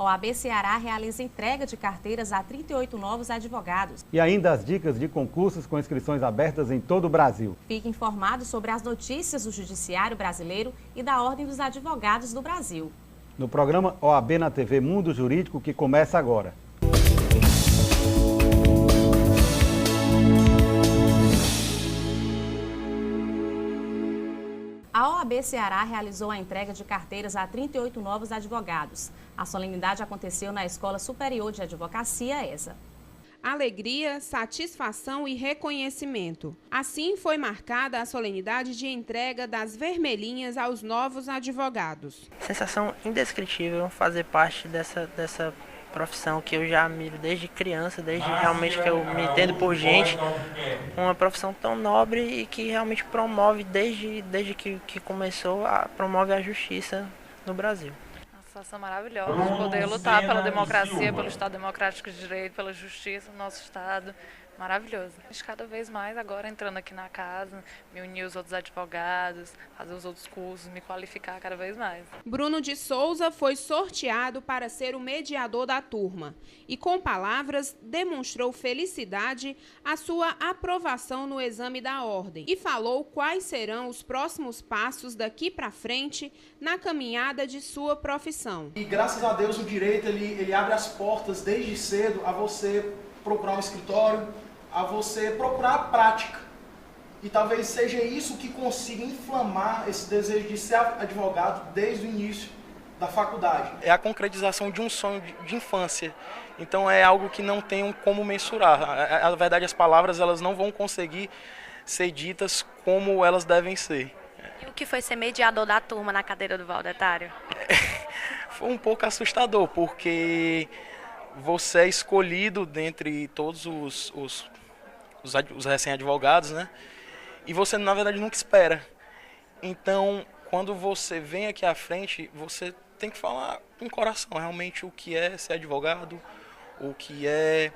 OAB Ceará realiza entrega de carteiras a 38 novos advogados. E ainda as dicas de concursos com inscrições abertas em todo o Brasil. Fique informado sobre as notícias do Judiciário Brasileiro e da Ordem dos Advogados do Brasil. No programa OAB na TV Mundo Jurídico, que começa agora. A OAB Ceará realizou a entrega de carteiras a 38 novos advogados. A solenidade aconteceu na Escola Superior de Advocacia, ESA. Alegria, satisfação e reconhecimento. Assim foi marcada a solenidade de entrega das vermelhinhas aos novos advogados. Sensação indescritível fazer parte dessa profissão que eu já admiro desde criança, desde realmente que eu me entendo por gente. Uma profissão tão nobre e que realmente promove, desde que começou, promove a justiça no Brasil. Uma situação maravilhosa de poder lutar pela democracia, pelo Estado Democrático de Direito, pela justiça no nosso Estado. Maravilhoso. Cada vez mais agora entrando aqui na casa, me unir aos outros advogados, fazer os outros cursos, me qualificar cada vez mais. Bruno de Souza foi sorteado para ser o mediador da turma e, com palavras, demonstrou felicidade à sua aprovação no exame da ordem e falou quais serão os próximos passos daqui para frente na caminhada de sua profissão. E graças a Deus o direito ele abre as portas desde cedo a você procurar um escritório, a você procurar a prática. E talvez seja isso que consiga inflamar esse desejo de ser advogado desde o início da faculdade. É a concretização de um sonho de infância. Então é algo que não tem como mensurar. Na verdade, as palavras elas não vão conseguir ser ditas como elas devem ser. E o que foi ser mediador da turma na cadeira do Valdetário? Foi um pouco assustador, porque você é escolhido dentre todos os recém-advogados, né? E você, na verdade, nunca espera. Então, quando você vem aqui à frente, você tem que falar com o coração realmente o que é ser advogado, o que é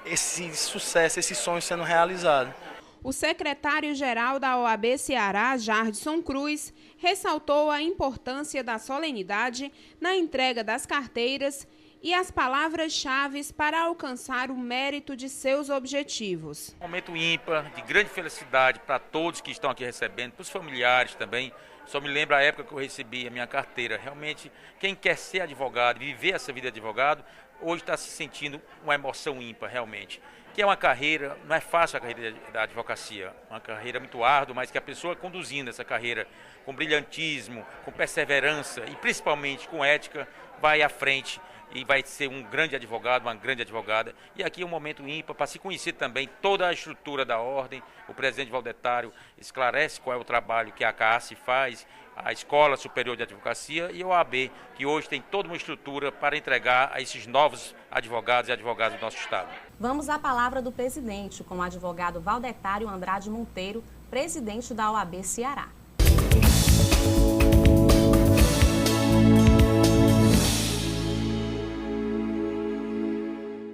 esse sucesso, esse sonho sendo realizado. O secretário-geral da OAB Ceará, Jardson Cruz, ressaltou a importância da solenidade na entrega das carteiras e as palavras-chave para alcançar o mérito de seus objetivos. Um momento ímpar, de grande felicidade para todos que estão aqui recebendo, para os familiares também. Só me lembro a época que eu recebi a minha carteira. Realmente, quem quer ser advogado, viver essa vida de advogado, hoje está se sentindo uma emoção ímpar, realmente. Que é uma carreira, não é fácil a carreira da advocacia, uma carreira muito árdua, mas que a pessoa conduzindo essa carreira com brilhantismo, com perseverança e principalmente com ética, vai à frente e vai ser um grande advogado, uma grande advogada. E aqui é um momento ímpar para se conhecer também toda a estrutura da ordem. O presidente Valdetário esclarece qual é o trabalho que a CAASE faz, a Escola Superior de Advocacia e a OAB, que hoje tem toda uma estrutura para entregar a esses novos advogados e advogadas do nosso Estado. Vamos à palavra do presidente, com o advogado Valdetário Andrade Monteiro, presidente da OAB Ceará.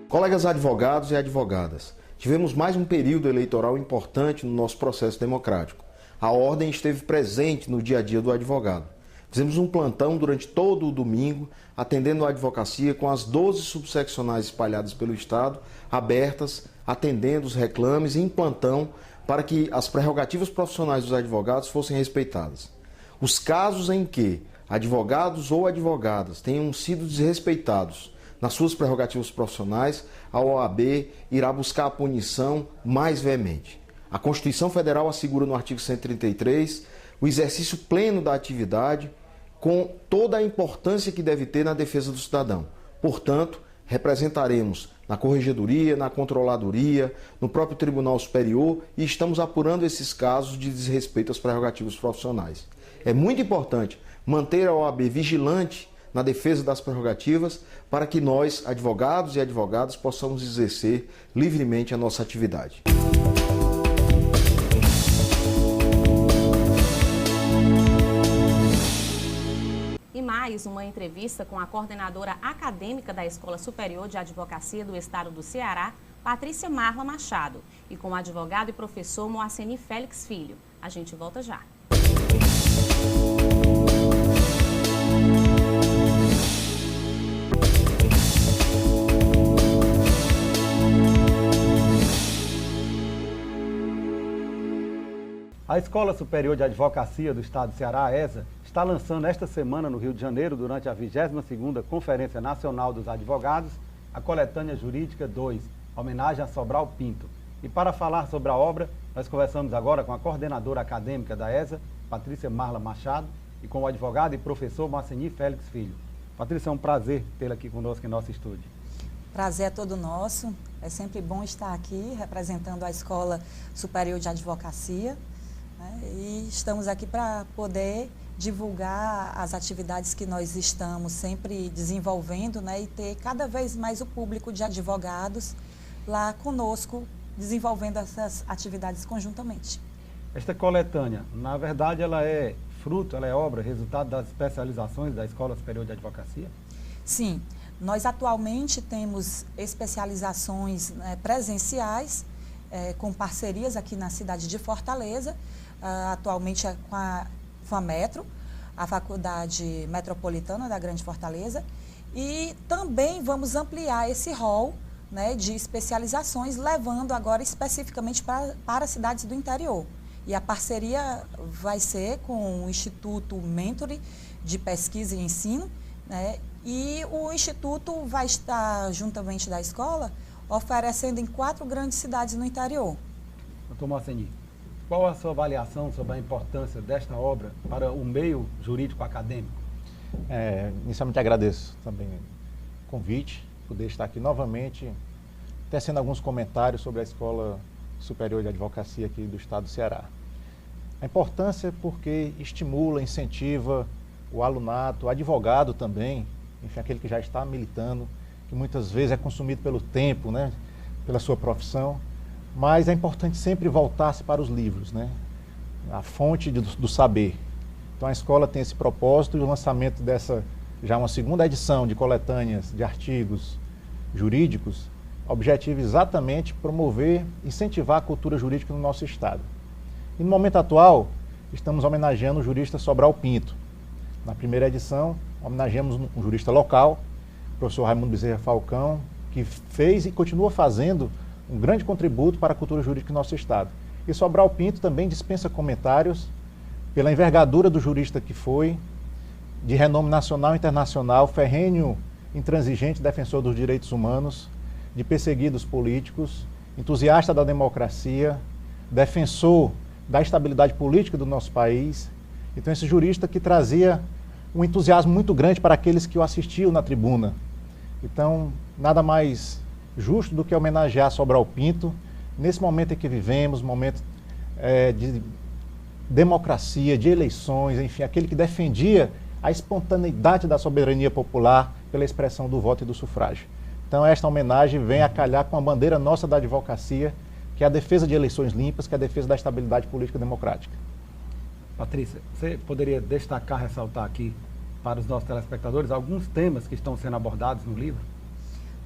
Colegas advogados e advogadas, tivemos mais um período eleitoral importante no nosso processo democrático. A ordem esteve presente no dia a dia do advogado. Fizemos um plantão durante todo o domingo, atendendo a advocacia com as 12 subseccionais espalhadas pelo Estado, abertas, atendendo os reclames em plantão para que as prerrogativas profissionais dos advogados fossem respeitadas. Os casos em que advogados ou advogadas tenham sido desrespeitados nas suas prerrogativas profissionais, a OAB irá buscar a punição mais veemente. A Constituição Federal assegura no artigo 133 o exercício pleno da atividade com toda a importância que deve ter na defesa do cidadão. Portanto, representaremos na Corregedoria, na Controladoria, no próprio Tribunal Superior e estamos apurando esses casos de desrespeito às prerrogativas profissionais. É muito importante manter a OAB vigilante na defesa das prerrogativas para que nós, advogados e advogadas, possamos exercer livremente a nossa atividade. E mais uma entrevista com a coordenadora acadêmica da Escola Superior de Advocacia do Estado do Ceará, Patrícia Marla Machado, e com o advogado e professor Moaceni Félix Filho. A gente volta já. A Escola Superior de Advocacia do Estado do Ceará, a ESA, está lançando esta semana no Rio de Janeiro, durante a 22ª Conferência Nacional dos Advogados, a Coletânea Jurídica 2, homenagem a Sobral Pinto. E para falar sobre a obra, nós conversamos agora com a coordenadora acadêmica da ESA, Patrícia Marla Machado, e com o advogado e professor Moaceni Félix Filho. Patrícia, é um prazer tê-la aqui conosco em nosso estúdio. Prazer é todo nosso. É sempre bom estar aqui representando a Escola Superior de Advocacia, né? E estamos aqui para poder divulgar as atividades que nós estamos sempre desenvolvendo, né? E ter cada vez mais o público de advogados lá conosco, desenvolvendo essas atividades conjuntamente. Esta coletânea, na verdade, ela é fruto, ela é obra, resultado das especializações da Escola Superior de Advocacia? Sim, nós atualmente temos especializações, né, presenciais, com parcerias aqui na cidade de Fortaleza, atualmente é com a FAMetro, a Faculdade Metropolitana da Grande Fortaleza, e também vamos ampliar esse rol, né, de especializações, levando agora especificamente para cidades do interior. E a parceria vai ser com o Instituto Mentory de Pesquisa e Ensino, né, e o Instituto vai estar, juntamente da escola, oferecendo em 4 grandes cidades no interior. Doutor Moaceni, qual a sua avaliação sobre a importância desta obra para o meio jurídico acadêmico? Inicialmente agradeço também o convite, poder estar aqui novamente, tecendo alguns comentários sobre a Escola Superior de Advocacia aqui do Estado do Ceará. A importância é porque estimula, incentiva o alunato, o advogado também, enfim, aquele que já está militando, que muitas vezes é consumido pelo tempo, né, pela sua profissão, mas é importante sempre voltar-se para os livros, né, a fonte do saber. Então a escola tem esse propósito e o lançamento dessa, já uma segunda edição de coletâneas de artigos jurídicos, objetivo exatamente promover, incentivar a cultura jurídica no nosso estado. E no momento atual, estamos homenageando o jurista Sobral Pinto. Na primeira edição, homenageamos um jurista local, o professor Raimundo Bezerra Falcão, que fez e continua fazendo um grande contributo para a cultura jurídica do nosso estado. E Sobral Pinto também dispensa comentários pela envergadura do jurista que foi, de renome nacional e internacional, ferrenho, intransigente defensor dos direitos humanos, de perseguidos políticos, entusiasta da democracia, defensor da estabilidade política do nosso país. Então esse jurista que trazia um entusiasmo muito grande para aqueles que o assistiam na tribuna. Então, nada mais justo do que homenagear Sobral Pinto, nesse momento em que vivemos, momento de democracia, de eleições, enfim, aquele que defendia a espontaneidade da soberania popular pela expressão do voto e do sufrágio. Então esta homenagem vem a calhar com a bandeira nossa da advocacia, que é a defesa de eleições limpas, que é a defesa da estabilidade política democrática. Patrícia, você poderia destacar, ressaltar aqui para os nossos telespectadores alguns temas que estão sendo abordados no livro?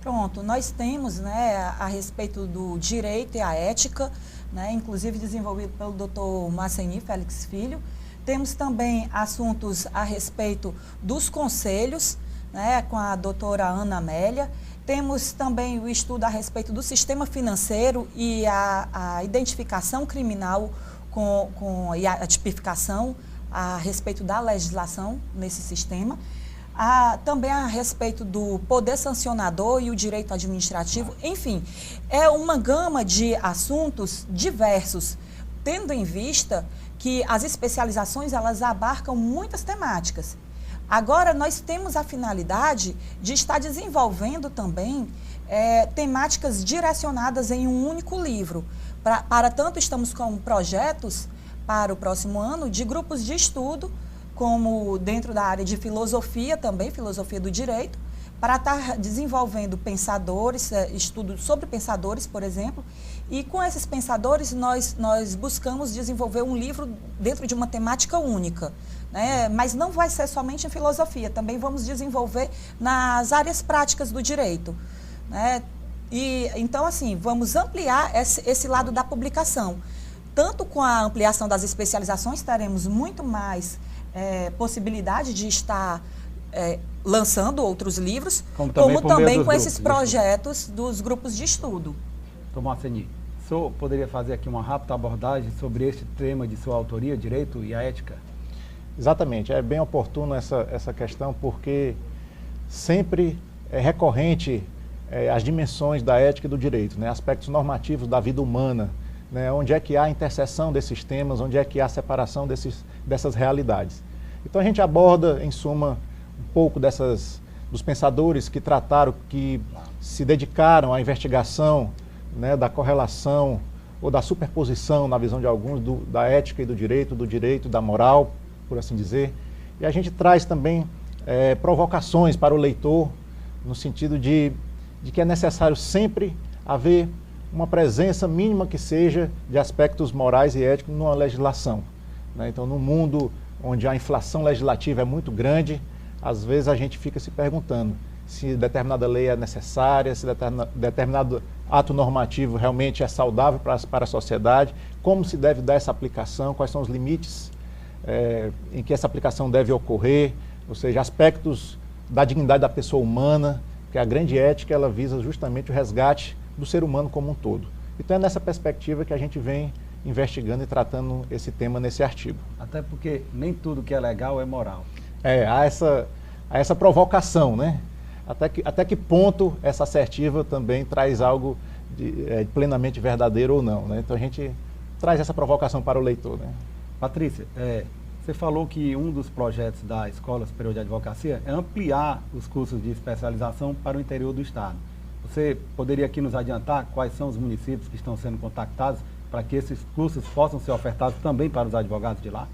Pronto, nós temos, né, a respeito do direito e a ética, né, inclusive desenvolvido pelo Dr. Moaceni Félix Filho. Temos também assuntos a respeito dos conselhos, né, com a doutora Ana Amélia. Temos também o estudo a respeito do sistema financeiro e a identificação criminal e a tipificação a respeito da legislação nesse sistema. Também a respeito do poder sancionador e o direito administrativo. Enfim, é uma gama de assuntos diversos, tendo em vista que as especializações elas abarcam muitas temáticas. Agora, nós temos a finalidade de estar desenvolvendo também temáticas direcionadas em um único livro. Para tanto, estamos com projetos para o próximo ano de grupos de estudo, como dentro da área de filosofia também, filosofia do direito, para estar desenvolvendo pensadores, estudos sobre pensadores, por exemplo, e com esses pensadores nós buscamos desenvolver um livro dentro de uma temática única. Né? Mas não vai ser somente em filosofia, também vamos desenvolver nas áreas práticas do direito. Né? E, então, assim, vamos ampliar esse lado da publicação. Tanto com a ampliação das especializações, teremos muito mais possibilidade de estar lançando outros livros, como também com esses projetos dos grupos de estudo. Moaceni, O senhor poderia fazer aqui uma rápida abordagem sobre este tema de sua autoria, Direito e a Ética? Exatamente, é bem oportuno essa questão, porque sempre é recorrente as dimensões da ética e do direito, né? Aspectos normativos da vida humana, né? Onde é que há interseção desses temas, onde é que há separação dessas realidades. Então a gente aborda, em suma, um pouco dos pensadores que trataram, que se dedicaram à investigação, né, da correlação ou da superposição, na visão de alguns, da ética e do direito, da moral, por assim dizer. E a gente traz também provocações para o leitor, no sentido de que é necessário sempre haver uma presença mínima que seja de aspectos morais e éticos numa legislação, né? Então, num mundo onde a inflação legislativa é muito grande, às vezes a gente fica se perguntando se determinada lei é necessária, se determinado ato normativo realmente é saudável para a sociedade, como se deve dar essa aplicação, quais são os limites em que essa aplicação deve ocorrer, ou seja, aspectos da dignidade da pessoa humana, porque a grande ética ela visa justamente o resgate do ser humano como um todo. Então é nessa perspectiva que a gente vem investigando e tratando esse tema nesse artigo. Até porque nem tudo que é legal é moral. Há essa provocação, né? Até que ponto essa assertiva também traz algo plenamente verdadeiro ou não, né? Então a gente traz essa provocação para o leitor, né? Patrícia, você falou que um dos projetos da Escola Superior de Advocacia é ampliar os cursos de especialização para o interior do estado. Você poderia aqui nos adiantar quais são os municípios que estão sendo contactados para que esses cursos possam ser ofertados também para os advogados de lá?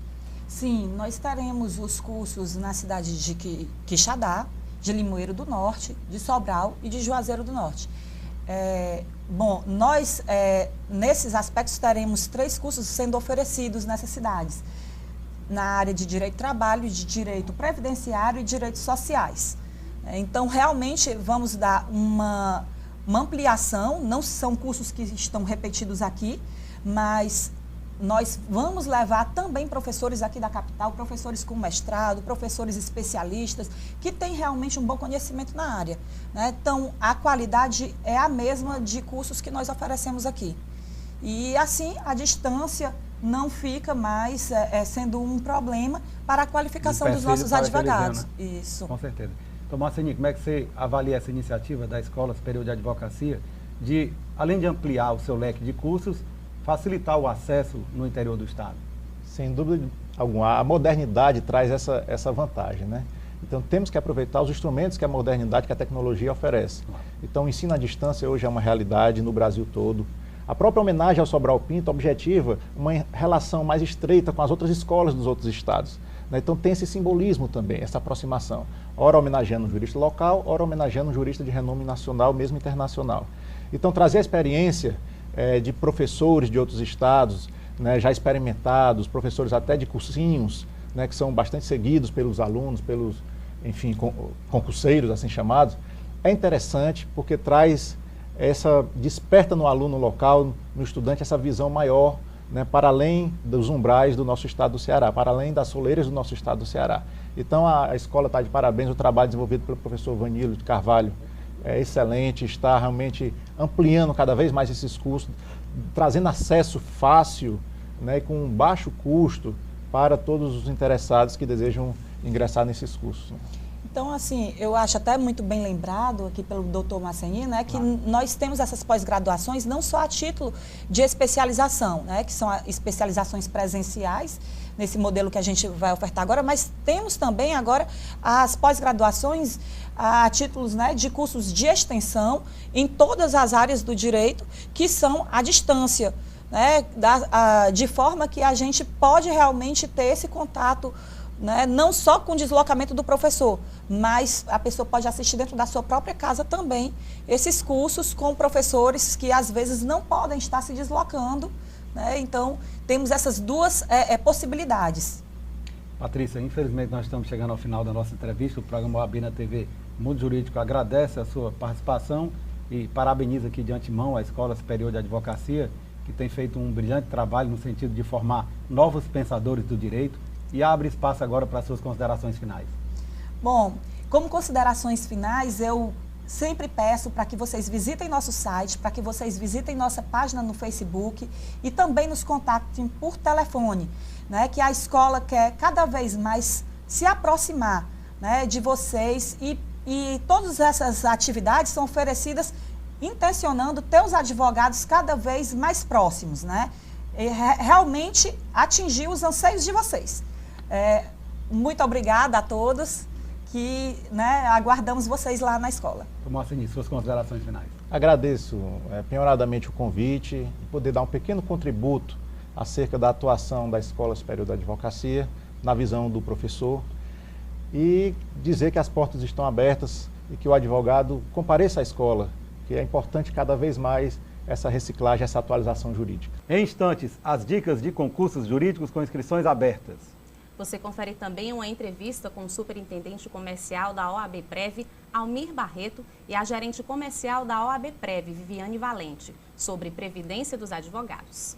Sim, nós teremos os cursos na cidade de Quixadá, de Limoeiro do Norte, de Sobral e de Juazeiro do Norte. Nós, nesses aspectos, teremos 3 cursos sendo oferecidos nessas cidades, na área de Direito do Trabalho, de Direito Previdenciário e Direitos Sociais. Então, realmente, vamos dar uma ampliação, não são cursos que estão repetidos aqui, mas nós vamos levar também professores aqui da capital, professores com mestrado, professores especialistas, que têm realmente um bom conhecimento na área, né? Então, a qualidade é a mesma de cursos que nós oferecemos aqui. E, assim, a distância não fica mais sendo um problema para a qualificação dos nossos advogados. Isso. Com certeza. Então, Moaceni, como é que você avalia essa iniciativa da Escola Superior de Advocacia de, além de ampliar o seu leque de cursos, facilitar o acesso no interior do estado? Sem dúvida alguma, a modernidade traz essa vantagem, né? Então temos que aproveitar os instrumentos que a modernidade, que a tecnologia oferece. Então o ensino à distância hoje é uma realidade no Brasil todo. A própria homenagem ao Sobral Pinto objetiva uma relação mais estreita com as outras escolas dos outros estados, né? Então tem esse simbolismo também, essa aproximação. Ora homenageando um jurista local, ora homenageando um jurista de renome nacional, mesmo internacional. Então trazer a experiência de professores de outros estados, né, já experimentados, professores até de cursinhos, né, que são bastante seguidos pelos alunos, pelos, enfim, concurseiros, assim chamados, é interessante porque desperta no aluno local, no estudante, essa visão maior, né, para além dos umbrais do nosso estado do Ceará, para além das soleiras do nosso estado do Ceará. Então a escola está de parabéns, o trabalho desenvolvido pelo professor Vanilo de Carvalho é excelente, está realmente ampliando cada vez mais esses cursos, trazendo acesso fácil, né, com baixo custo para todos os interessados que desejam ingressar nesses cursos. Então, assim, eu acho até muito bem lembrado aqui pelo doutor Moaceni, né, que nós temos essas pós-graduações não só a título de especialização, né, que são especializações presenciais, nesse modelo que a gente vai ofertar agora, mas temos também agora as pós-graduações a títulos, né, de cursos de extensão em todas as áreas do direito, que são à distância, né, de forma que a gente pode realmente ter esse contato, né, não só com o deslocamento do professor, mas a pessoa pode assistir dentro da sua própria casa também esses cursos com professores que às vezes não podem estar se deslocando, né? Então, temos essas duas possibilidades. Patrícia, infelizmente nós estamos chegando ao final da nossa entrevista. O programa OAB na TV Mundo Jurídico agradece a sua participação e parabeniza aqui de antemão a Escola Superior de Advocacia, que tem feito um brilhante trabalho no sentido de formar novos pensadores do direito, e abre espaço agora para as suas considerações finais. Bom, como considerações finais, eu sempre peço para que vocês visitem nosso site, para que vocês visitem nossa página no Facebook e também nos contatem por telefone, né, que a escola quer cada vez mais se aproximar, né, de vocês e todas essas atividades são oferecidas intencionando ter os advogados cada vez mais próximos, né, e realmente atingir os anseios de vocês. Muito obrigada a todos, que, né, aguardamos vocês lá na escola. Moaceni, suas considerações finais. Agradeço penhoradamente o convite e poder dar um pequeno contributo acerca da atuação da Escola Superior da Advocacia, na visão do professor, e dizer que as portas estão abertas e que o advogado compareça à escola, que é importante cada vez mais essa reciclagem, essa atualização jurídica. Em instantes, as dicas de concursos jurídicos com inscrições abertas. Você confere também uma entrevista com o superintendente comercial da OAB-Prev, Almir Barreto, e a gerente comercial da OAB-Prev, Viviane Valente, sobre previdência dos advogados.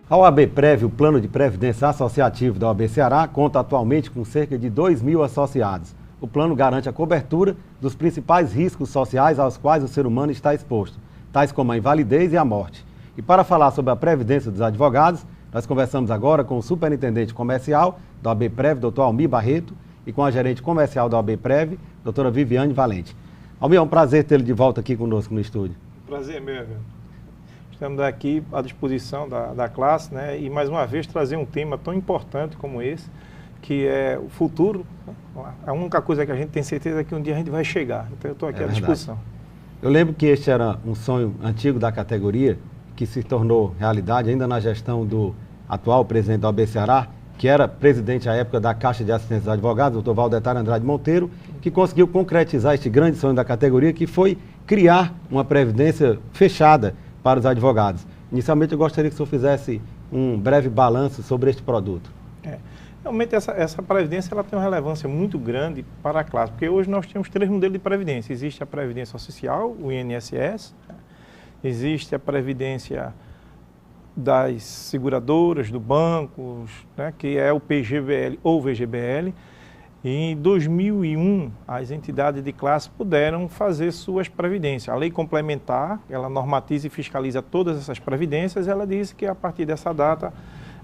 A OAB-Prev, o Plano de Previdência Associativo da OAB Ceará, conta atualmente com cerca de 2.000 associados. O plano garante a cobertura dos principais riscos sociais aos quais o ser humano está exposto, tais como a invalidez e a morte. E para falar sobre a previdência dos advogados, nós conversamos agora com o superintendente comercial da OAB-Prev, Dr. Almir Barreto, e com a gerente comercial da OAB-Prev, doutora Viviane Valente. Almir, é um prazer tê-lo de volta aqui conosco no estúdio. Prazer meu. Estamos aqui à disposição da classe, né? E mais uma vez trazer um tema tão importante como esse, que é o futuro. A única coisa que a gente tem certeza é que um dia a gente vai chegar. Então eu estou aqui à disposição. Eu lembro que este era um sonho antigo da categoria, que se tornou realidade ainda na gestão do atual presidente da OAB Ceará, que era presidente à época da Caixa de Assistência dos Advogados, doutor Valdetário Andrade Monteiro, que conseguiu concretizar este grande sonho da categoria, que foi criar uma previdência fechada para os advogados. Inicialmente, eu gostaria que o senhor fizesse um breve balanço sobre este produto. Realmente, essa previdência ela tem uma relevância muito grande para a classe, porque hoje nós temos 3 modelos de previdência. Existe a previdência social, o INSS, existe a previdência das seguradoras, do bancos, né, que é o PGBL ou VGBL. E em 2001, as entidades de classe puderam fazer suas previdências. A lei complementar, ela normatiza e fiscaliza todas essas previdências. Ela diz que a partir dessa data,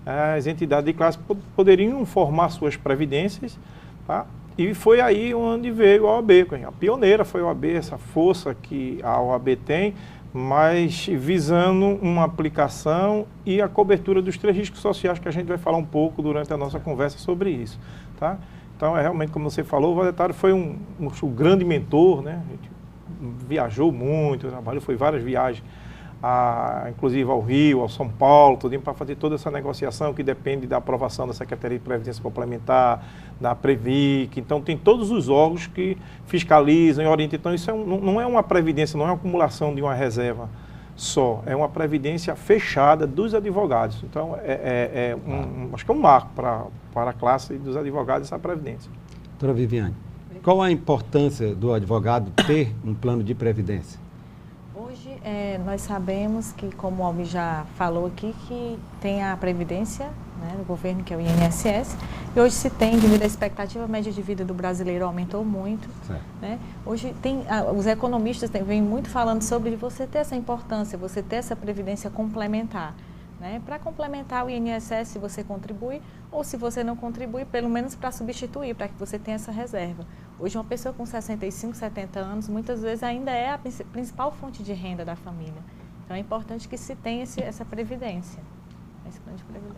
as entidades de classe poderiam formar suas previdências, tá? E foi aí onde veio a OAB. A pioneira foi a OAB, essa força que a OAB tem, mas visando uma aplicação e a cobertura dos 3 riscos sociais que a gente vai falar um pouco durante a nossa conversa sobre isso, tá? Então, realmente, como você falou, o Valdetário foi um grande mentor, né? A gente viajou muito, trabalhou, foi várias viagens, inclusive ao Rio, ao São Paulo, tudinho, para fazer toda essa negociação que depende da aprovação da Secretaria de Previdência Complementar, da Previc. Então, tem todos os órgãos que fiscalizam e orientam. Então, isso não é uma previdência, não é uma acumulação de uma reserva só, é uma previdência fechada dos advogados. Então, acho que é um marco para a classe dos advogados essa previdência. Doutora Viviane, qual a importância do advogado ter um plano de previdência? Hoje, nós sabemos que, como o Almir já falou aqui, que tem a previdência, né, do governo, que é o INSS, e hoje se tem, devido à expectativa média de vida do brasileiro aumentou muito, né? Hoje os economistas vêm muito falando sobre você ter essa importância, você ter essa previdência complementar, né? Para complementar o INSS, se você contribui, ou se você não contribui, pelo menos para substituir, para que você tenha essa reserva. Hoje, uma pessoa com 65, 70 anos, muitas vezes ainda é a principal fonte de renda da família. Então, é importante que se tenha essa previdência.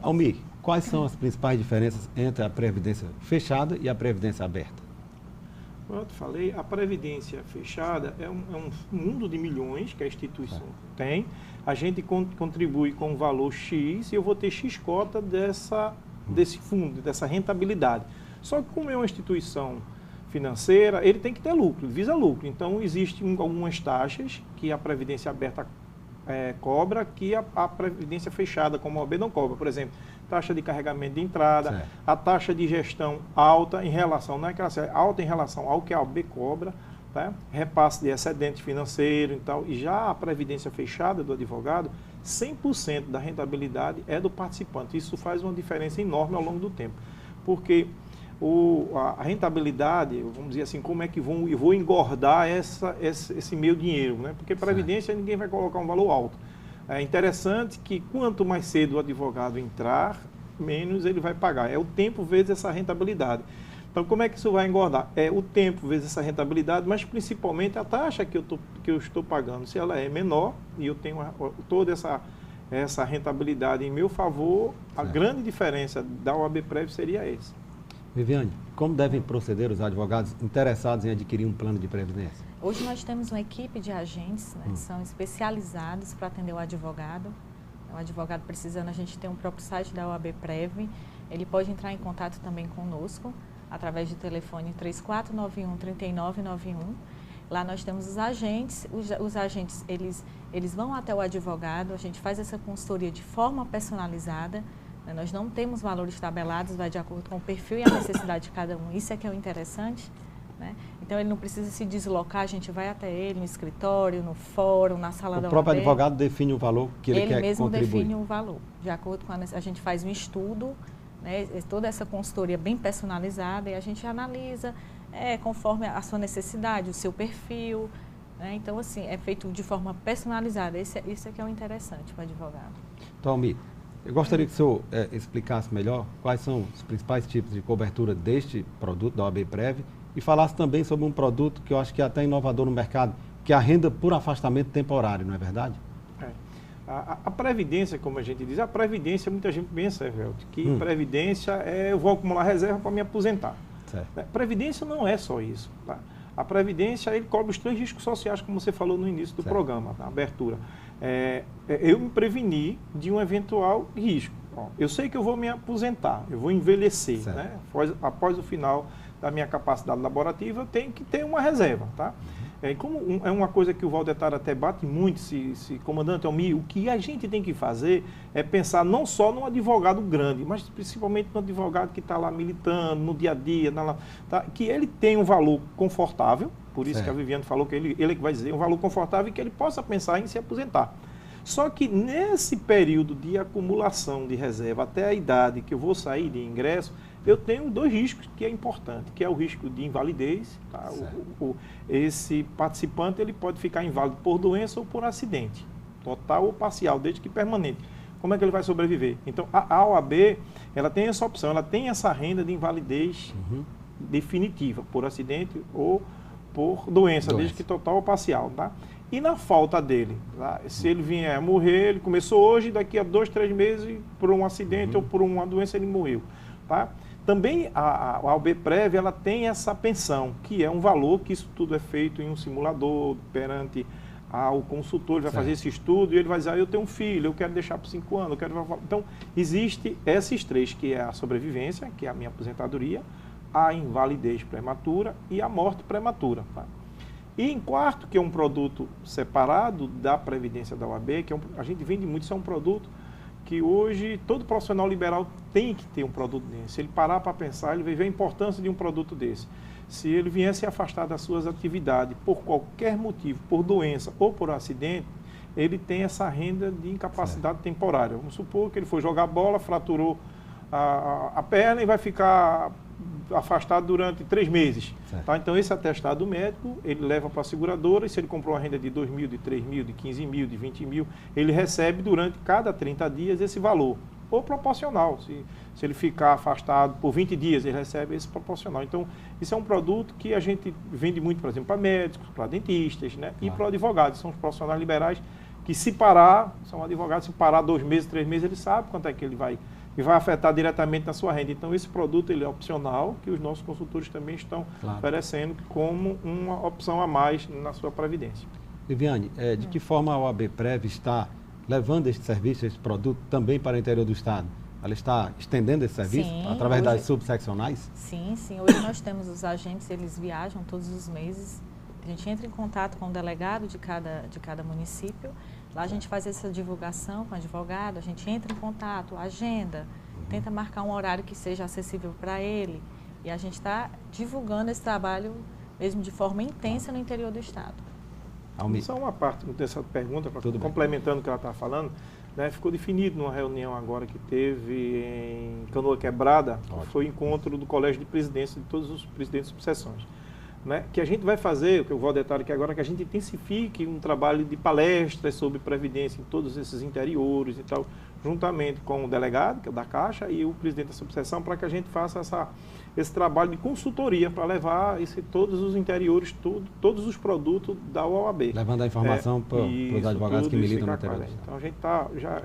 Almir, quais são as principais diferenças entre a previdência fechada e a previdência aberta? Como eu te falei, a previdência fechada é um mundo de milhões que a instituição tem. A gente contribui com um valor X e eu vou ter X cota desse fundo, dessa rentabilidade. Só que como é uma instituição financeira, ele tem que ter lucro, ele visa lucro. Então, existem algumas taxas que a previdência aberta cobra, que a previdência fechada, como a OAB, não cobra. Por exemplo, taxa de carregamento de entrada, a taxa de gestão alta em relação, não é que ela seja alta em relação ao que a OAB cobra, tá? Repasse de excedente financeiro e tal. E já a previdência fechada do advogado, 100% da rentabilidade é do participante. Isso faz uma diferença enorme ao longo do tempo. Porque a rentabilidade, vamos dizer assim, como é que eu vou engordar esse meu dinheiro, né? Porque previdência ninguém vai colocar um valor alto. É interessante que quanto mais cedo o advogado entrar, menos ele vai pagar. É o tempo vezes essa rentabilidade. Então, como é que isso vai engordar? É o tempo vezes essa rentabilidade, mas principalmente a taxa que eu estou pagando. Se ela é menor e eu tenho toda essa rentabilidade em meu favor, a grande diferença da OAB Prev seria essa. Viviane, como devem proceder os advogados interessados em adquirir um plano de previdência? Hoje nós temos uma equipe de agentes, né, que são especializados para atender o advogado. O advogado precisando, a gente tem um próprio site da OAB Prev. Ele pode entrar em contato também conosco, através do telefone 3491-3991. Lá nós temos os agentes. Os agentes, eles vão até o advogado, a gente faz essa consultoria de forma personalizada. Nós não temos valores tabelados, vai de acordo com o perfil e a necessidade de cada um. Isso é que é o interessante, né? Então, ele não precisa se deslocar, a gente vai até ele no escritório, no fórum, na sala da OAB. O próprio advogado define o valor que ele quer contribuir. Ele mesmo define o valor. De acordo com a gente faz um estudo, né, toda essa consultoria bem personalizada e a gente analisa conforme a sua necessidade, o seu perfil. Né? Então, assim, é feito de forma personalizada. Isso é que é o interessante para o advogado. Tommy, eu gostaria que o senhor explicasse melhor quais são os principais tipos de cobertura deste produto da OAB Prev e falasse também sobre um produto que eu acho que é até inovador no mercado, que é a renda por afastamento temporário, não é verdade? A previdência, como a gente diz, a previdência, muita gente pensa, Evelto, que previdência eu vou acumular reserva para me aposentar. Certo. Previdência não é só isso. Tá? A previdência, ele cobre os 3 riscos sociais, como você falou no início do programa, na abertura. Eu me prevenir de um eventual risco. Eu sei que eu vou me aposentar, eu vou envelhecer, né? Após o final da minha capacidade laborativa, eu tenho que ter uma reserva, tá? Como é uma coisa que o Valdetar até bate muito, comandante Almir, o que a gente tem que fazer é pensar não só num advogado grande, mas principalmente no advogado que está lá militando, no dia a dia, que ele tem um valor confortável, por isso que a Viviane falou que ele que vai dizer, um valor confortável e que ele possa pensar em se aposentar. Só que nesse período de acumulação de reserva, até a idade que eu vou sair de ingresso, eu tenho 2 riscos que é importante, que é o risco de invalidez. Tá? Esse participante ele pode ficar inválido por doença ou por acidente, total ou parcial, desde que permanente. Como é que ele vai sobreviver? Então, a OAB, ela tem essa opção, ela tem essa renda de invalidez definitiva, por acidente ou por doença, desde que total ou parcial. Tá? E na falta dele, tá? Se ele vier a morrer, ele começou hoje, daqui a 2, 3 meses, por um acidente ou por uma doença, ele morreu. Tá? Também a OAB Prev, ela tem essa pensão, que é um valor que isso tudo é feito em um simulador perante ao consultor, ele vai fazer esse estudo e ele vai dizer, eu tenho um filho, eu quero deixar por 5 anos, eu quero... Então, existe esses 3, que é a sobrevivência, que é a minha aposentadoria, a invalidez prematura e a morte prematura. Tá? E em quarto, que é um produto separado da Previdência da OAB, que a gente vende muito, isso é um produto que hoje todo profissional liberal tem que ter um produto desse. Se ele parar para pensar, ele vai ver a importância de um produto desse. Se ele vier se afastar das suas atividades por qualquer motivo, por doença ou por acidente, ele tem essa renda de incapacidade temporária. Vamos supor que ele foi jogar bola, fraturou a perna e vai ficar afastado durante 3 meses. Tá? Então, esse atestado médico, ele leva para a seguradora e se ele comprou uma renda de 2 mil, de 3 mil, de 15 mil, de 20 mil, ele recebe durante cada 30 dias esse valor, ou proporcional. Se ele ficar afastado por 20 dias, ele recebe esse proporcional. Então, isso é um produto que a gente vende muito, por exemplo, para médicos, para dentistas, né? E para advogados. São os profissionais liberais que se parar, são advogados, se parar 2 meses, 3 meses, ele sabe quanto é que ele vai e vai afetar diretamente na sua renda. Então, esse produto ele é opcional, que os nossos consultores também estão oferecendo como uma opção a mais na sua previdência. Viviane, de que forma a OAB Prev está levando este serviço, esse produto, também para o interior do Estado? Ela está estendendo esse serviço através das subseccionais? Sim. Hoje nós temos os agentes, eles viajam todos os meses. A gente entra em contato com o delegado de cada município. Lá a gente faz essa divulgação com o advogado, a gente entra em contato, agenda, tenta marcar um horário que seja acessível para ele. E a gente está divulgando esse trabalho mesmo de forma intensa no interior do estado. Só uma parte dessa pergunta, complementando o que ela está falando, né, ficou definido numa reunião agora que teve em Canoa Quebrada, foi o encontro do Colégio de Presidência de todos os presidentes de subseções. Né, que a gente vai fazer, o que eu vou detalhar aqui agora, que a gente intensifique um trabalho de palestras sobre previdência em todos esses interiores e tal, juntamente com o delegado, que é da Caixa, e o presidente da subseção, para que a gente faça esse trabalho de consultoria para levar todos os interiores, todos os produtos da OAB. Levando a informação para os advogados que militam no interior. Então a gente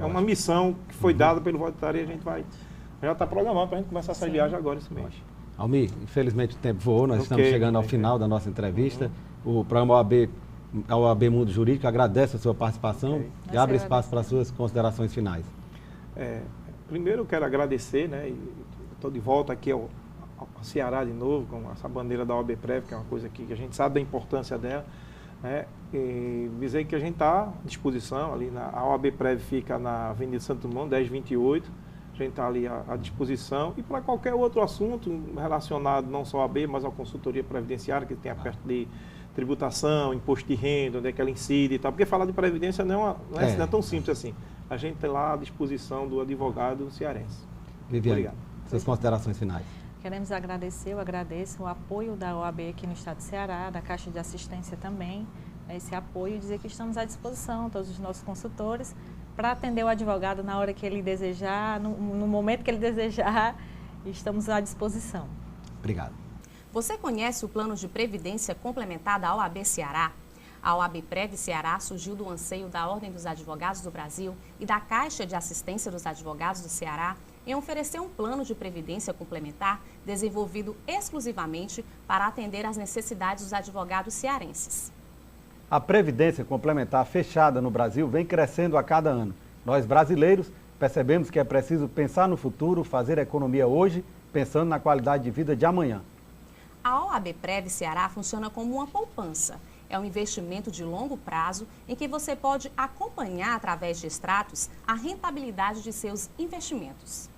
é uma missão que foi dada pelo Vodetário e a gente já está programando para a gente começar essa viagem agora esse mês. Almir, infelizmente o tempo voou, nós estamos chegando ao final da nossa entrevista. O programa OAB Mundo Jurídico agradece a sua participação e abre espaço para as suas considerações finais. Primeiro eu quero agradecer, né, estou de volta aqui ao Ceará de novo, com essa bandeira da OAB Prev, que é uma coisa que a gente sabe da importância dela, né, e dizer que a gente está à disposição, a OAB Prev fica na Avenida Santo Dumont, 1028, a gente está ali à disposição, e para qualquer outro assunto relacionado não só à OAB, mas à consultoria previdenciária, que tem a parte de tributação, imposto de renda, onde é que ela incide e tal, porque falar de previdência não é tão simples assim. A gente tem lá à disposição do advogado cearense. Viviane, obrigado. Suas considerações finais. Queremos agradecer, eu agradeço o apoio da OAB aqui no estado do Ceará, da Caixa de Assistência também, esse apoio e dizer que estamos à disposição, todos os nossos consultores, para atender o advogado na hora que ele desejar, no momento que ele desejar, estamos à disposição. Obrigado. Você conhece o plano de previdência complementar da OAB Ceará? A OAB Prev Ceará surgiu do anseio da Ordem dos Advogados do Brasil e da Caixa de Assistência dos Advogados do Ceará em oferecer um plano de previdência complementar desenvolvido exclusivamente para atender às necessidades dos advogados cearenses. A previdência complementar fechada no Brasil vem crescendo a cada ano. Nós, brasileiros, percebemos que é preciso pensar no futuro, fazer economia hoje, pensando na qualidade de vida de amanhã. A OAB Prev Ceará funciona como uma poupança. É um investimento de longo prazo em que você pode acompanhar, através de extratos, a rentabilidade de seus investimentos.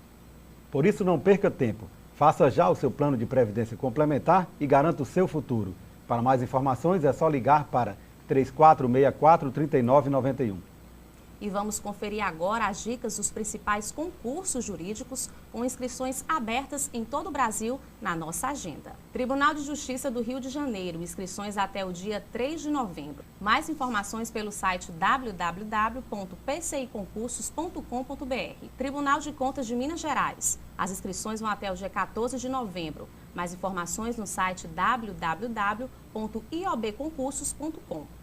Por isso, não perca tempo. Faça já o seu plano de previdência complementar e garanta o seu futuro. Para mais informações, é só ligar para 3464-3991. E vamos conferir agora as dicas dos principais concursos jurídicos com inscrições abertas em todo o Brasil na nossa agenda. Tribunal de Justiça do Rio de Janeiro, inscrições até o dia 3 de novembro. Mais informações pelo site www.pciconcursos.com.br. Tribunal de Contas de Minas Gerais, as inscrições vão até o dia 14 de novembro. Mais informações no site www.iobconcursos.com.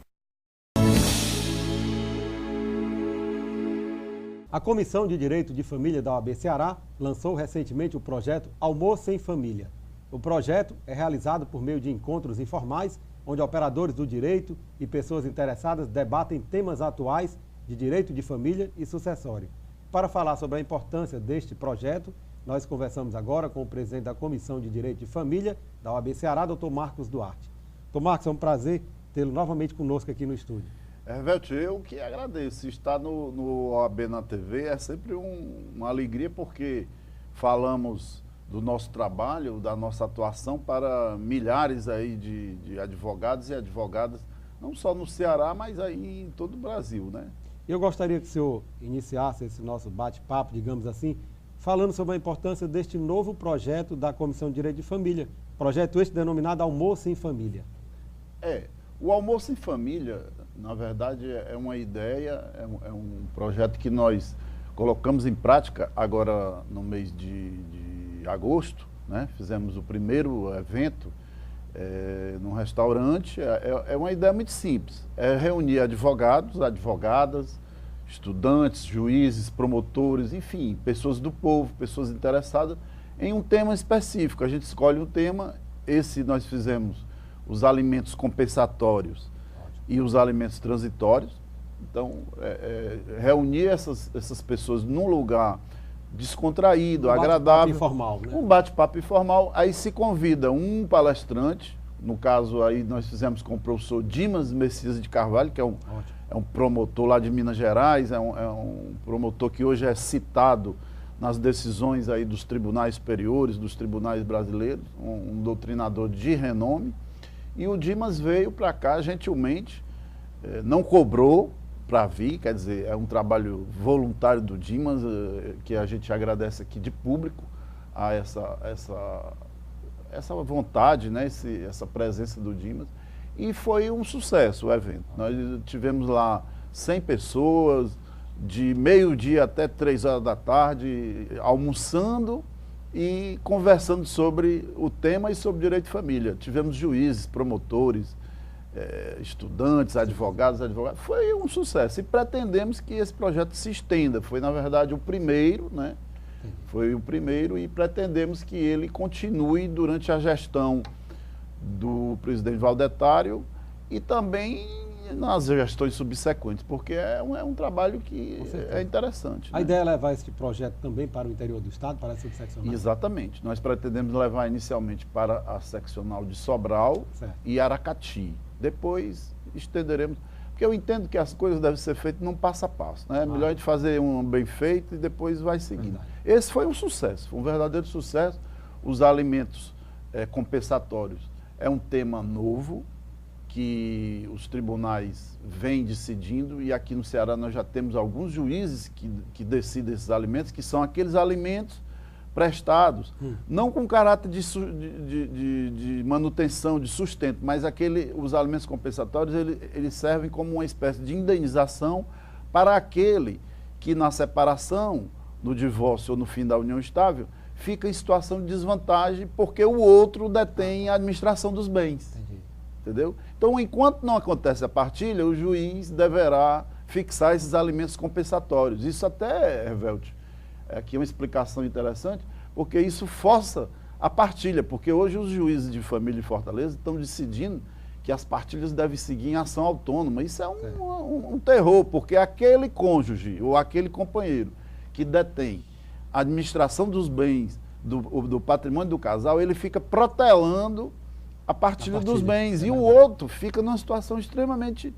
A Comissão de Direito de Família da OAB Ceará lançou recentemente o projeto Almoço em Família. O projeto é realizado por meio de encontros informais, onde operadores do direito e pessoas interessadas debatem temas atuais de direito de família e sucessório. Para falar sobre a importância deste projeto, nós conversamos agora com o presidente da Comissão de Direito de Família da OAB Ceará, Dr. Marcos Duarte. Dr. Marcos, é um prazer tê-lo novamente conosco aqui no estúdio. Hervédio, eu que agradeço. Estar no OAB na TV é sempre uma alegria, porque falamos do nosso trabalho, da nossa atuação para milhares aí de advogados e advogadas, não só no Ceará, mas aí em todo o Brasil, né? Eu gostaria que o senhor iniciasse esse nosso bate-papo, digamos assim, falando sobre a importância deste novo projeto da Comissão de Direito de Família, projeto este denominado Almoço em Família. O Almoço em Família, na verdade, é uma ideia, é um projeto que nós colocamos em prática agora no mês de agosto, né? Fizemos o primeiro evento num restaurante. É uma ideia muito simples, é reunir advogados, advogadas, estudantes, juízes, promotores, enfim, pessoas do povo, pessoas interessadas em um tema específico. A gente escolhe um tema, nós fizemos os alimentos compensatórios e os alimentos transitórios. Então, reunir essas pessoas num lugar descontraído, agradável. Informal, né? Um bate-papo informal. Aí se convida um palestrante, no caso aí nós fizemos com o professor Dimas Messias de Carvalho, que é um promotor lá de Minas Gerais, é um promotor que hoje é citado nas decisões aí dos tribunais superiores, dos tribunais brasileiros, um doutrinador de renome. E o Dimas veio para cá gentilmente, não cobrou para vir, quer dizer, é um trabalho voluntário do Dimas, que a gente agradece aqui de público a essa vontade, né, essa presença do Dimas. E foi um sucesso o evento. Nós tivemos lá 100 pessoas, de meio-dia até 3 horas da tarde, almoçando e conversando sobre o tema e sobre direito de família. Tivemos juízes, promotores, estudantes, advogados. Foi um sucesso e pretendemos que esse projeto se estenda. Foi, na verdade, o primeiro, né? Foi o primeiro e pretendemos que ele continue durante a gestão do presidente Valdetário e também nas gestões subsequentes, porque é um trabalho que é interessante. A ideia é levar esse projeto também para o interior do estado, para a subseccional? Exatamente. Nós pretendemos levar inicialmente para a seccional de Sobral e Aracati. Depois estenderemos, porque eu entendo que as coisas devem ser feitas num passo a passo, né? É melhor a gente fazer um bem feito e depois vai seguindo. Verdade. Esse foi um sucesso, foi um verdadeiro sucesso. Os alimentos compensatórios é um tema novo, que os tribunais vêm decidindo, e aqui no Ceará nós já temos alguns juízes que decidem esses alimentos, que são aqueles alimentos prestados, não com caráter de manutenção, de sustento, mas os alimentos compensatórios, eles servem como uma espécie de indenização para aquele que na separação, no divórcio ou no fim da união estável, fica em situação de desvantagem porque o outro detém a administração dos bens. Entendeu? Então, enquanto não acontece a partilha, o juiz deverá fixar esses alimentos compensatórios. Isso até, Hervélte, aqui é uma explicação interessante, porque isso força a partilha, porque hoje os juízes de família de Fortaleza estão decidindo que as partilhas devem seguir em ação autônoma. Isso é um terror, porque aquele cônjuge ou aquele companheiro que detém a administração dos bens, do patrimônio do casal, ele fica protelando a partilha dos bens, e o outro fica numa situação extremamente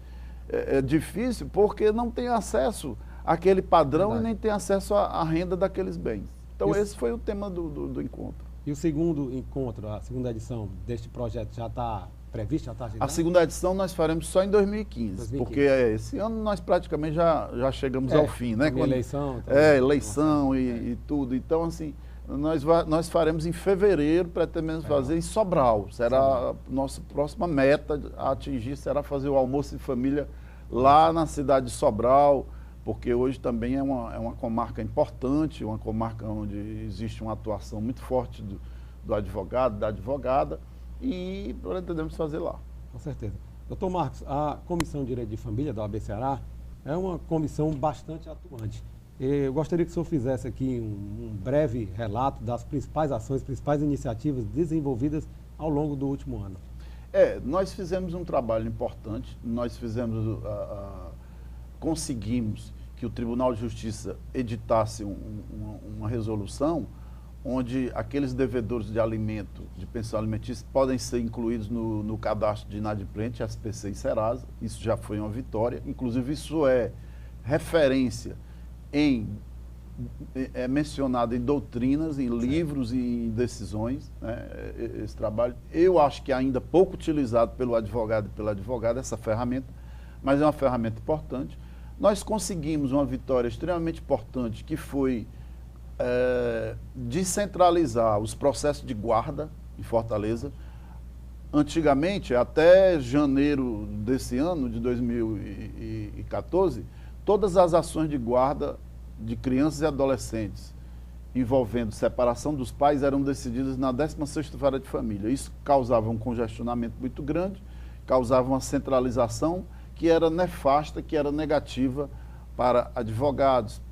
difícil, porque não tem acesso àquele padrão e nem tem acesso à renda daqueles bens. Então esse foi o tema do encontro. E o segundo encontro, a segunda edição deste projeto já está prevista, já está agendada? A segunda edição nós faremos só em 2015, porque esse ano nós praticamente já chegamos ao fim, né? Eleição. Eleição e tudo. Então, assim, nós faremos em fevereiro, pretendemos fazer em Sobral. Será a nossa próxima meta a atingir, será fazer o almoço de família lá na cidade de Sobral, porque hoje também é uma comarca importante, uma comarca onde existe uma atuação muito forte do advogado, da advogada, e pretendemos fazer lá. Com certeza. Doutor Marcos, a Comissão de Direito de Família da OAB Ceará é uma comissão bastante atuante. Eu gostaria que o senhor fizesse aqui um breve relato das principais ações, principais iniciativas desenvolvidas ao longo do último ano. Nós fizemos um trabalho importante, nós conseguimos que o Tribunal de Justiça editasse uma resolução onde aqueles devedores de alimento, de pensão alimentícia, podem ser incluídos no cadastro de inadimplente, SPC e Serasa. Isso já foi uma vitória, inclusive isso é referência é mencionado em doutrinas, em livros e em decisões, né, esse trabalho. Eu acho que é ainda pouco utilizado pelo advogado e pela advogada essa ferramenta, mas é uma ferramenta importante. Nós conseguimos uma vitória extremamente importante, que foi descentralizar os processos de guarda em Fortaleza. Antigamente, até janeiro desse ano, de 2014, todas as ações de guarda de crianças e adolescentes envolvendo separação dos pais eram decididas na 16ª Vara de Família. Isso causava um congestionamento muito grande, causava uma centralização que era nefasta, que era negativa para advogados,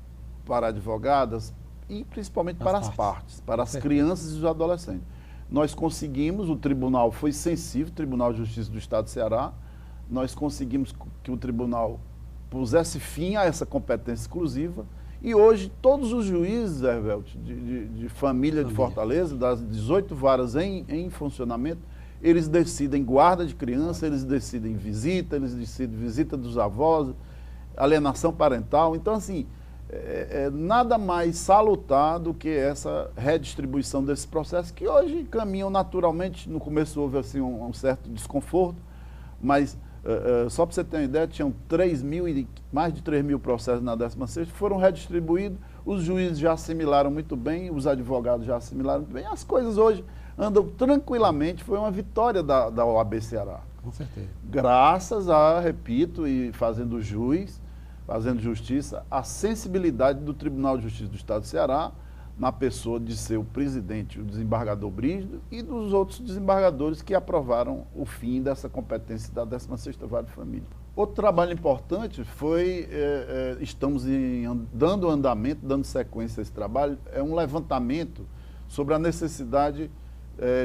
para advogadas e principalmente para as partes, para as crianças e os adolescentes. Nós conseguimos, o tribunal foi sensível, o Tribunal de Justiça do Estado do Ceará, nós conseguimos que o tribunal pusesse fim a essa competência exclusiva, e hoje todos os juízes, Hervélte, de família de Fortaleza, das 18 varas em funcionamento, eles decidem guarda de criança, eles decidem visita dos avós, alienação parental. Então, assim, nada mais salutar do que essa redistribuição desses processos, que hoje caminham naturalmente. No começo houve assim, um certo desconforto, mas só para você ter uma ideia, tinham mais de 3 mil processos na 16ª, foram redistribuídos, os juízes já assimilaram muito bem, os advogados já assimilaram muito bem, as coisas hoje andam tranquilamente. Foi uma vitória da OAB Ceará. Com certeza. Graças a, repito, e fazendo justiça, a sensibilidade do Tribunal de Justiça do Estado do Ceará, na pessoa de seu presidente, o desembargador Brígido, e dos outros desembargadores que aprovaram o fim dessa competência da 16ª Vara de Família. Outro trabalho importante foi, estamos dando andamento, dando sequência a esse trabalho, é um levantamento sobre a necessidade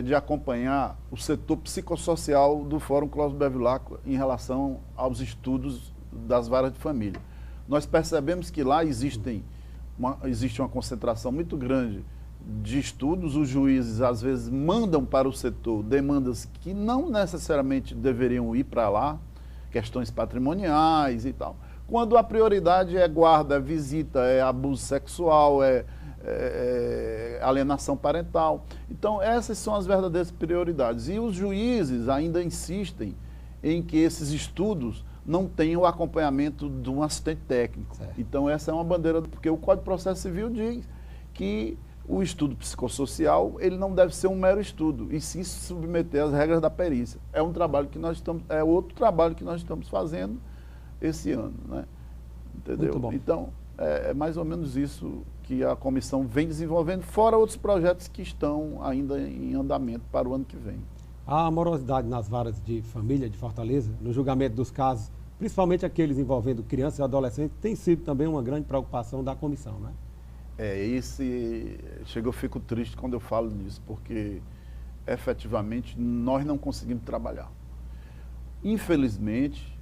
de acompanhar o setor psicossocial do Fórum Clóvis Bevilacqua em relação aos estudos das varas de família. Nós percebemos que lá existe uma concentração muito grande de estudos. Os juízes, às vezes, mandam para o setor demandas que não necessariamente deveriam ir para lá, questões patrimoniais e tal, quando a prioridade é guarda, é visita, é abuso sexual, alienação parental. Então, essas são as verdadeiras prioridades. E os juízes ainda insistem em que esses estudos não tenham o acompanhamento de um assistente técnico. Certo. Então, essa é uma bandeira, porque o Código de Processo Civil diz que o estudo psicossocial, ele não deve ser um mero estudo, e sim se submeter às regras da perícia. É outro trabalho que nós estamos fazendo esse ano, né? Entendeu? Muito bom. Então, é mais ou menos isso que a comissão vem desenvolvendo, fora outros projetos que estão ainda em andamento para o ano que vem. A morosidade nas varas de família de Fortaleza, no julgamento dos casos, principalmente aqueles envolvendo crianças e adolescentes, tem sido também uma grande preocupação da comissão, né? Eu fico triste quando eu falo nisso, porque efetivamente nós não conseguimos trabalhar. Infelizmente,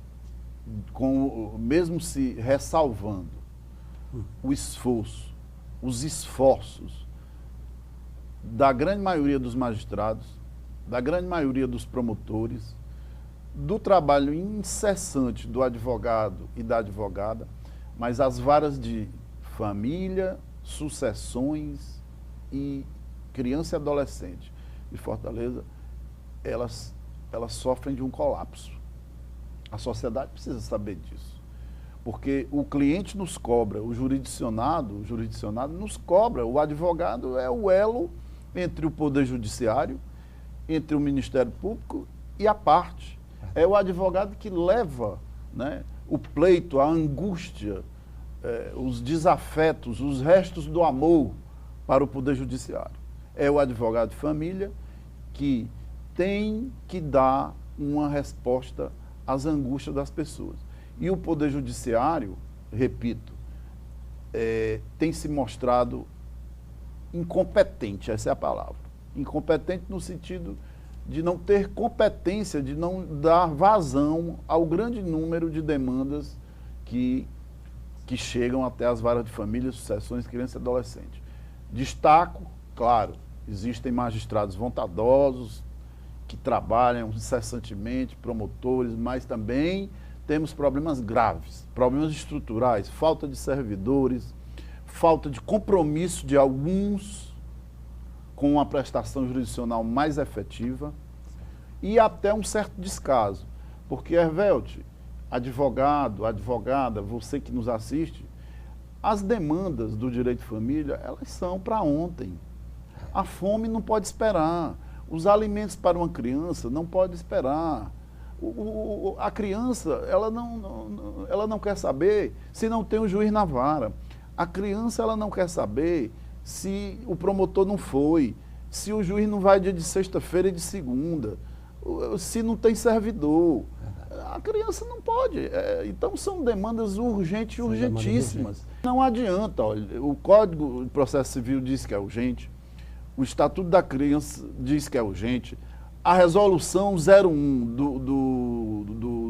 mesmo se ressalvando os esforços da grande maioria dos magistrados, da grande maioria dos promotores, do trabalho incessante do advogado e da advogada, mas as varas de família, sucessões e criança e adolescente de Fortaleza, elas sofrem de um colapso. A sociedade precisa saber disso. Porque o cliente nos cobra, o jurisdicionado nos cobra. O advogado é o elo entre o Poder Judiciário, entre o Ministério Público e a parte. É o advogado que leva, né, o pleito, a angústia, os desafetos, os restos do amor para o Poder Judiciário. É o advogado de família que tem que dar uma resposta às angústias das pessoas. E o Poder Judiciário, repito, tem se mostrado incompetente, essa é a palavra. Incompetente no sentido de não ter competência, de não dar vazão ao grande número de demandas que chegam até as varas de família, sucessões, criança e adolescente. Destaco, claro, existem magistrados bondosos que trabalham incessantemente, promotores, mas também temos problemas graves, problemas estruturais, falta de servidores, falta de compromisso de alguns com uma prestação jurisdicional mais efetiva e até um certo descaso. Porque, Hervelt, advogado, advogada, você que nos assiste, as demandas do direito de família, elas são para ontem. A fome não pode esperar. Os alimentos para uma criança não podem esperar. A criança, ela não quer saber se não tem um juiz na vara. A criança, ela não quer saber se o promotor não foi, se o juiz não vai dia de sexta-feira e de segunda, se não tem servidor. A criança não pode. Então, são demandas urgentes e urgentíssimas. Não adianta, olha, o Código de Processo Civil diz que é urgente, o Estatuto da Criança diz que é urgente, a Resolução 01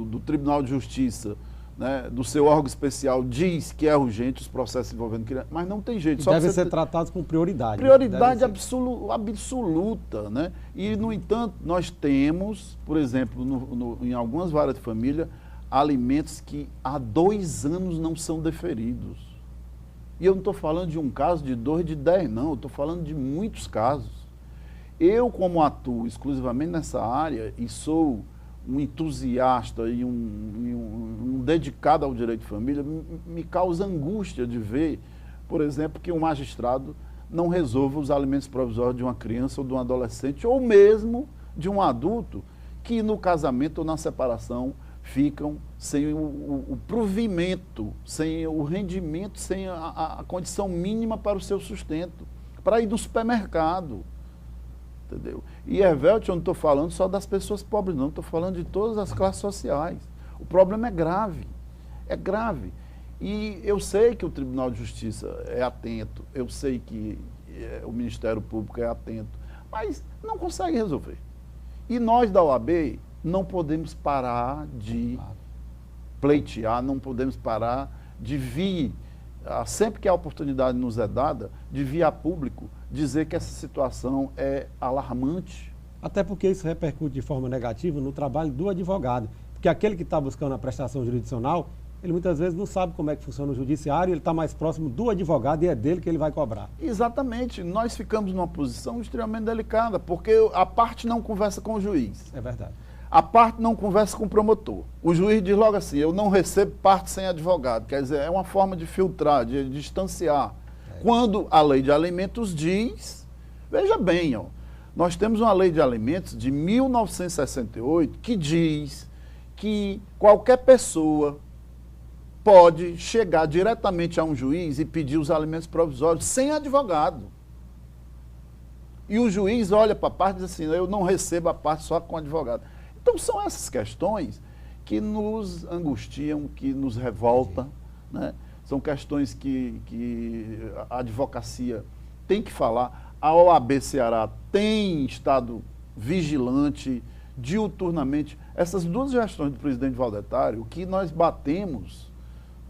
do Tribunal de Justiça, né, do seu órgão especial, diz que é urgente os processos envolvendo criança, mas não tem jeito. Devem ser tratados com prioridade. Prioridade absoluta, né? E, no entanto, nós temos, por exemplo, em algumas varas de família, alimentos que há 2 anos não são deferidos. E eu não estou falando de um caso, de 2, de 10, não. Eu estou falando de muitos casos. Eu, como atuo exclusivamente nessa área e sou um entusiasta e um dedicado ao direito de família, me causa angústia de ver, por exemplo, que um magistrado não resolva os alimentos provisórios de uma criança ou de um adolescente, ou mesmo de um adulto que no casamento ou na separação ficam sem o provimento, sem o rendimento, sem a condição mínima para o seu sustento, para ir no supermercado. Entendeu? E, Hervélte, eu não estou falando só das pessoas pobres, não, estou falando de todas as classes sociais. O problema é grave, é grave. E eu sei que o Tribunal de Justiça é atento, eu sei que o Ministério Público é atento, mas não consegue resolver. E nós da OAB não podemos parar de pleitear, não podemos parar de vir, sempre que a oportunidade nos é dada, de vir a público dizer que essa situação é alarmante. Até porque isso repercute de forma negativa no trabalho do advogado. Porque aquele que está buscando a prestação jurisdicional, ele muitas vezes não sabe como é que funciona o judiciário, ele está mais próximo do advogado e é dele que ele vai cobrar. Exatamente. Nós ficamos numa posição extremamente delicada, porque a parte não conversa com o juiz. É verdade. A parte não conversa com o promotor. O juiz diz logo assim, eu não recebo parte sem advogado. Quer dizer, é uma forma de filtrar, de distanciar. Quando a lei de alimentos diz, veja bem, ó, nós temos uma lei de alimentos de 1968 que diz que qualquer pessoa pode chegar diretamente a um juiz e pedir os alimentos provisórios sem advogado. E o juiz olha para a parte e diz assim, eu não recebo a parte só com advogado. Então são essas questões que nos angustiam, que nos revoltam, né? São questões que a advocacia tem que falar. A OAB Ceará tem estado vigilante diuturnamente. Essas duas gestões do presidente Valdetário, o que nós batemos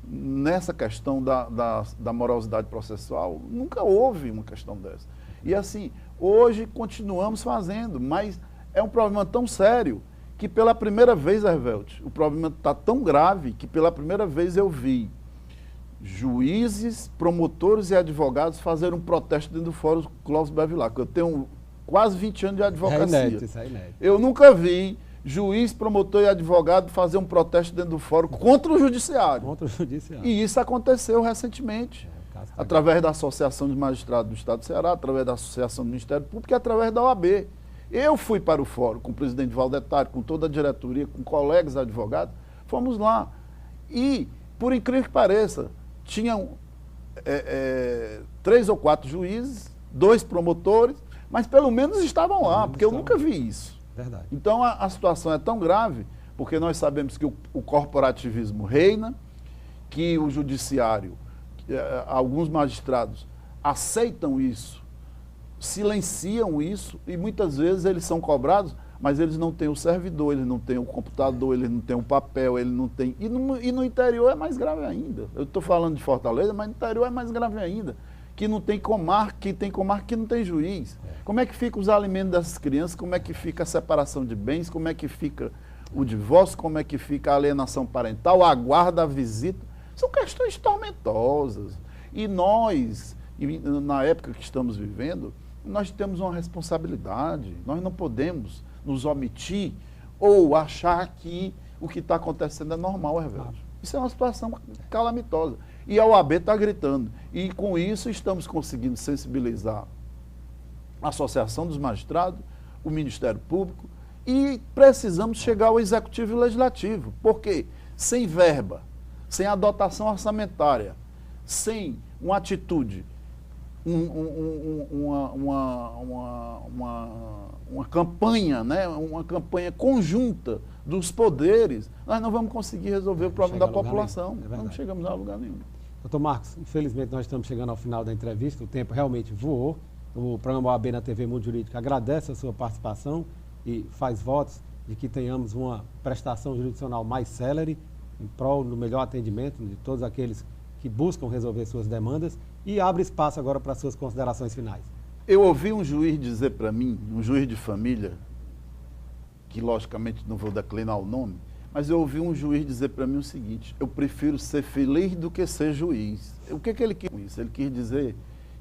nessa questão da morosidade processual, nunca houve uma questão dessa. E assim, hoje continuamos fazendo, mas é um problema tão sério que pela primeira vez, Hervélte, o problema está tão grave que pela primeira vez eu vi juízes, promotores e advogados fazerem um protesto dentro do Fórum Clóvis Bevilacqua. Eu tenho quase 20 anos de advocacia. É inédito, isso é inédito. Eu nunca vi juiz, promotor e advogado fazer um protesto dentro do Fórum contra o Judiciário. Contra o Judiciário. E isso aconteceu recentemente, através da Associação de Magistrados do Estado do Ceará, através da Associação do Ministério Público e através da OAB. Eu fui para o Fórum com o presidente Valdetário, com toda a diretoria, com colegas advogados, fomos lá. E, por incrível que pareça, tinham 3 ou 4 juízes, 2 promotores, mas pelo menos estavam lá, porque eu nunca vi isso. Verdade. Então a situação é tão grave, porque nós sabemos que o corporativismo reina, que o judiciário, alguns magistrados aceitam isso, silenciam isso, e muitas vezes eles são cobrados, mas eles não têm o servidor, eles não têm o computador, eles não têm o papel, eles não têm... E no interior é mais grave ainda. Eu estou falando de Fortaleza, mas no interior é mais grave ainda. Que não tem comarca, que não tem juiz. Como é que fica os alimentos dessas crianças? Como é que fica a separação de bens? Como é que fica o divórcio? Como é que fica a alienação parental? A guarda, a visita? São questões tormentosas. E nós, na época que estamos vivendo, nós temos uma responsabilidade. Nós não podemos nos omitir ou achar que o que está acontecendo é normal, Hervélte. Isso é uma situação calamitosa. E a OAB está gritando. E com isso estamos conseguindo sensibilizar a Associação dos Magistrados, o Ministério Público, e precisamos chegar ao Executivo e Legislativo. Porque sem verba, sem a dotação orçamentária, sem uma atitude, uma campanha, né? Uma campanha conjunta dos poderes, nós não vamos conseguir resolver o problema da população. Não chegamos a lugar nenhum. Doutor Marcos, infelizmente nós estamos chegando ao final da entrevista, o tempo realmente voou. O programa OAB na TV Mundo Jurídico agradece a sua participação e faz votos de que tenhamos uma prestação jurisdicional mais célere, em prol do melhor atendimento de todos aqueles que buscam resolver suas demandas, e abre espaço agora para suas considerações finais. Eu ouvi um juiz dizer para mim, um juiz de família, que logicamente não vou declinar o nome, Mas eu ouvi um juiz dizer para mim o seguinte: eu prefiro ser feliz do que ser juiz. O que ele quis com isso? Ele quis dizer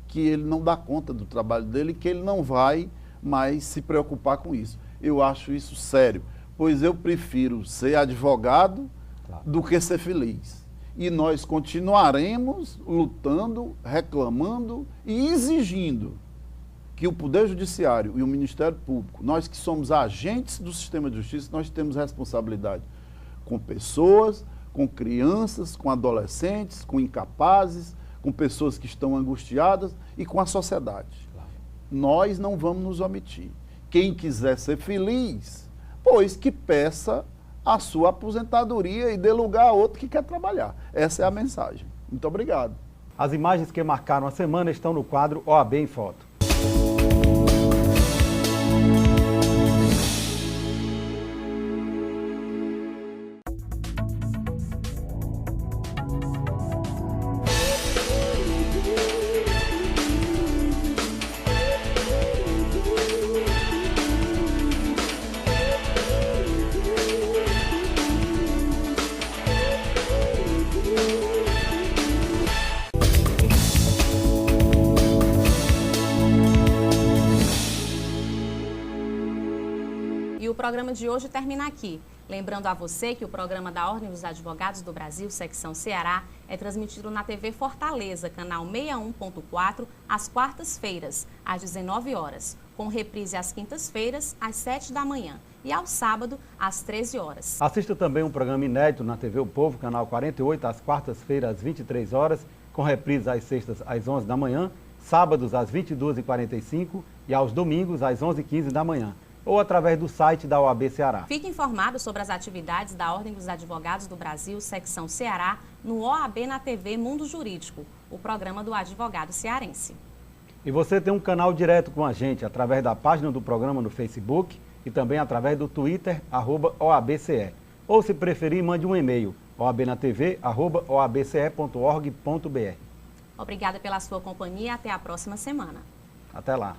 que ele não dá conta do trabalho dele e que ele não vai mais se preocupar com isso. Eu acho isso sério, pois eu prefiro ser advogado do que ser feliz. E nós continuaremos lutando, reclamando e exigindo que o Poder Judiciário e o Ministério Público, nós que somos agentes do sistema de justiça, nós temos responsabilidade com pessoas, com crianças, com adolescentes, com incapazes, com pessoas que estão angustiadas e com a sociedade. Nós não vamos nos omitir. Quem quiser ser feliz, pois que peça a sua aposentadoria e dê lugar a outro que quer trabalhar. Essa é a mensagem. Muito obrigado. As imagens que marcaram a semana estão no quadro OAB em Foto. O programa de hoje termina aqui. Lembrando a você que o programa da Ordem dos Advogados do Brasil, secção Ceará, é transmitido na TV Fortaleza, canal 61.4, às quartas-feiras, às 19 horas, com reprise às quintas-feiras, às 7 da manhã e ao sábado, às 13 horas. Assista também um programa inédito na TV O Povo, canal 48, às quartas-feiras, às 23 horas, com reprise às sextas, às 11 da manhã, sábados, às 22h45 e aos domingos, às 11h15 da manhã. Ou através do site da OAB Ceará. Fique informado sobre as atividades da Ordem dos Advogados do Brasil, secção Ceará, no OAB na TV Mundo Jurídico, o programa do advogado cearense. E você tem um canal direto com a gente através da página do programa no Facebook e também através do Twitter, @OABCE. Ou, se preferir, mande um e-mail, oabnatv@oabce.org.br. Obrigada pela sua companhia e até a próxima semana. Até lá.